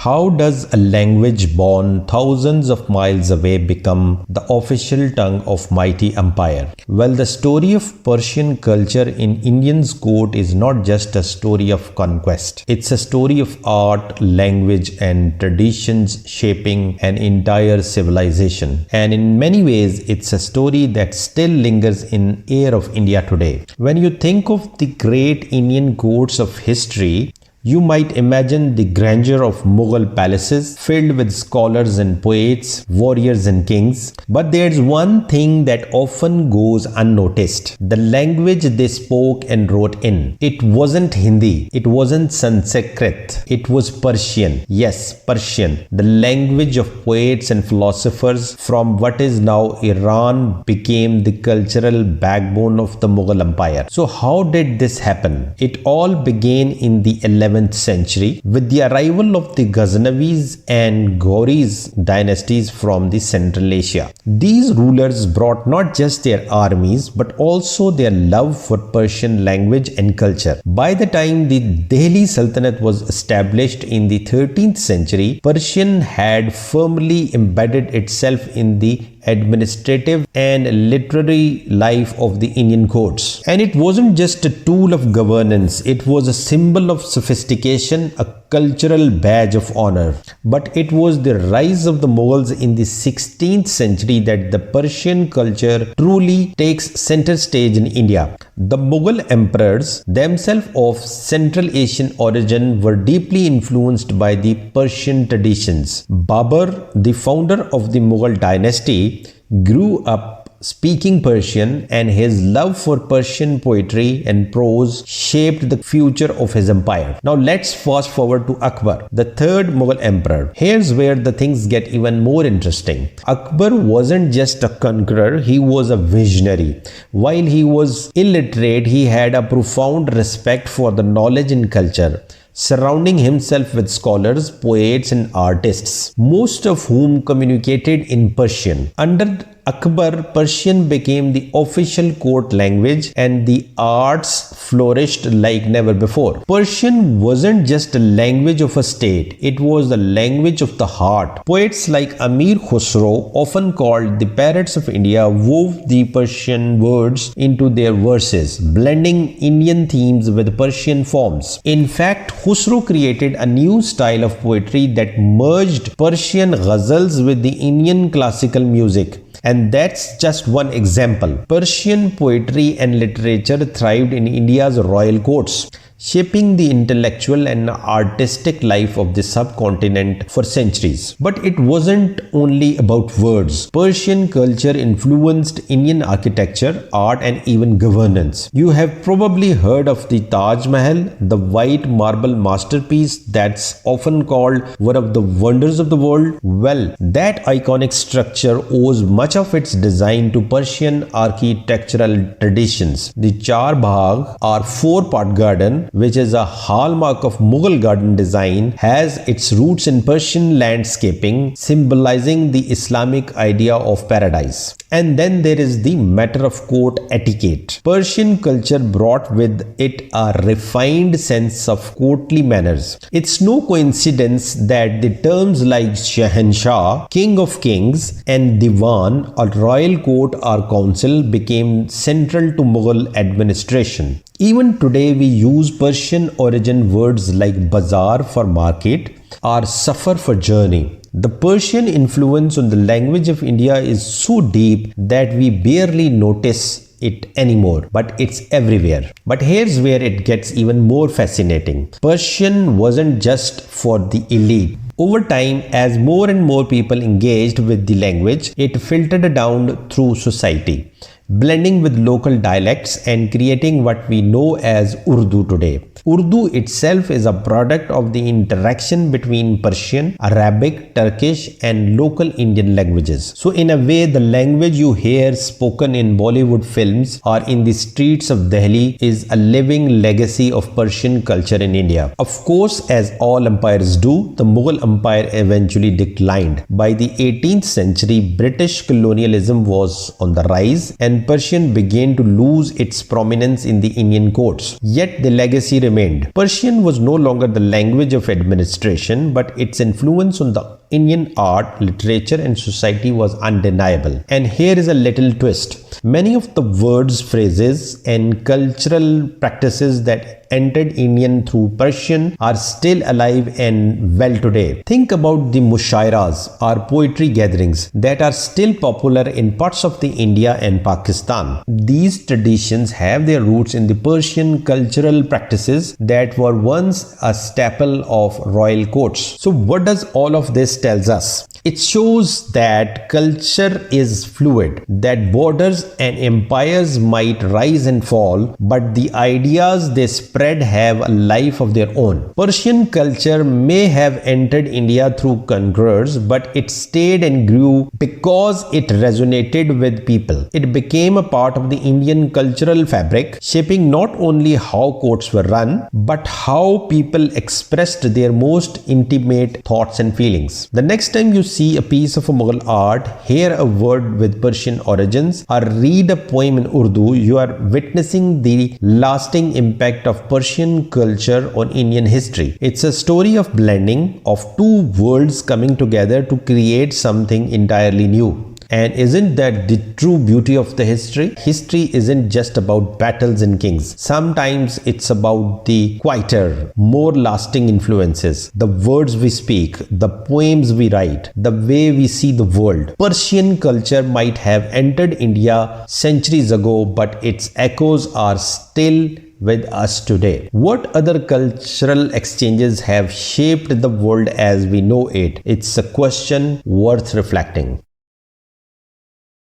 How does a language born thousands of miles away become the official tongue of mighty empire? Well, the story of Persian culture in Indian's court is not just a story of conquest. It's a story of art, language, and traditions shaping an entire civilization. And in many ways, it's a story that still lingers in air of India today. When you think of the great Indian courts of history, you might imagine the grandeur of Mughal palaces filled with scholars and poets, warriors and kings. But there's one thing that often goes unnoticed: the language they spoke and wrote in. It wasn't Hindi, it wasn't Sanskrit, it was Persian. Yes, Persian. The language of poets and philosophers from what is now Iran became the cultural backbone of the Mughal Empire. So how did this happen? It all began in the 11th century with the arrival of the Ghaznavis and Ghauris dynasties from the Central Asia. These rulers brought not just their armies but also their love for Persian language and culture. By the time the Delhi Sultanate was established in the 13th century, Persian had firmly embedded itself in the administrative and literary life of the Indian courts. And it wasn't just a tool of governance, it was a symbol of sophistication, a cultural badge of honor. But it was the rise of the Mughals in the 16th century that the Persian culture truly takes center stage in India. The Mughal emperors, themselves of Central Asian origin, were deeply influenced by the Persian traditions. Babur, the founder of the Mughal dynasty, grew up speaking Persian, and his love for Persian poetry and prose shaped the future of his empire. Now let's fast forward to Akbar, the third Mughal emperor. Here's where the things get even more interesting. Akbar wasn't just a conqueror, he was a visionary. While he was illiterate, he had a profound respect for the knowledge and culture, surrounding himself with scholars, poets, and artists, most of whom communicated in Persian. Under Akbar, Persian became the official court language and the arts flourished like never before. Persian wasn't just a language of a state, it was the language of the heart. Poets like Amir Khusro, often called the parrots of India, wove the Persian words into their verses, blending Indian themes with Persian forms. In fact, Khusro created a new style of poetry that merged Persian ghazals with the Indian classical music. And that's just one example. Persian poetry and literature thrived in India's royal courts, shaping the intellectual and artistic life of the subcontinent for centuries. But it wasn't only about words. Persian culture influenced Indian architecture, art, and even governance. You have probably heard of the Taj Mahal, the white marble masterpiece that's often called one of the wonders of the world. Well, that iconic structure owes much of its design to Persian architectural traditions. The Char Bagh, or four-part garden, which is a hallmark of Mughal garden design, has its roots in Persian landscaping, symbolizing the Islamic idea of paradise. And then there is the matter of court etiquette. Persian culture brought with it a refined sense of courtly manners. It's no coincidence that the terms like Shahanshah, King of Kings, and Diwan, or royal court or council, became central to Mughal administration. Even today, we use Persian origin words like bazaar for market or safar for journey. The Persian influence on the language of India is so deep that we barely notice it anymore, but it's everywhere. But here's where it gets even more fascinating. Persian wasn't just for the elite. Over time, as more and more people engaged with the language, it filtered down through society, blending with local dialects and creating what we know as Urdu today. Urdu itself is a product of the interaction between Persian, Arabic, Turkish, and local Indian languages. So in a way, the language you hear spoken in Bollywood films or in the streets of Delhi is a living legacy of Persian culture in India. Of course, as all empires do, the Mughal Empire eventually declined. By the 18th century, British colonialism was on the rise, and and Persian began to lose its prominence in the Indian courts. Yet the legacy remained. Persian was no longer the language of administration, but its influence on the Indian art, literature, and society was undeniable. And here is a little twist. Many of the words, phrases, and cultural practices that entered Indian through Persian are still alive and well today. Think about the mushairas, or poetry gatherings, that are still popular in parts of the India and Pakistan. These traditions have their roots in the Persian cultural practices that were once a staple of royal courts. So what does all of this tells us? It shows that culture is fluid, that borders and empires might rise and fall, but the ideas they spread have a life of their own. Persian culture may have entered India through conquerors, but it stayed and grew because it resonated with people. It became a part of the Indian cultural fabric, shaping not only how courts were run, but how people expressed their most intimate thoughts and feelings. The next time you see a piece of a Mughal art, hear a word with Persian origins, or read a poem in Urdu, you are witnessing the lasting impact of Persian culture on Indian history. It's a story of blending of two worlds coming together to create something entirely new. And isn't that the true beauty of the history? History isn't just about battles and kings. Sometimes it's about the quieter, more lasting influences. The words we speak, the poems we write, the way we see the world. Persian culture might have entered India centuries ago, but its echoes are still with us today. What other cultural exchanges have shaped the world as we know it? It's a question worth reflecting.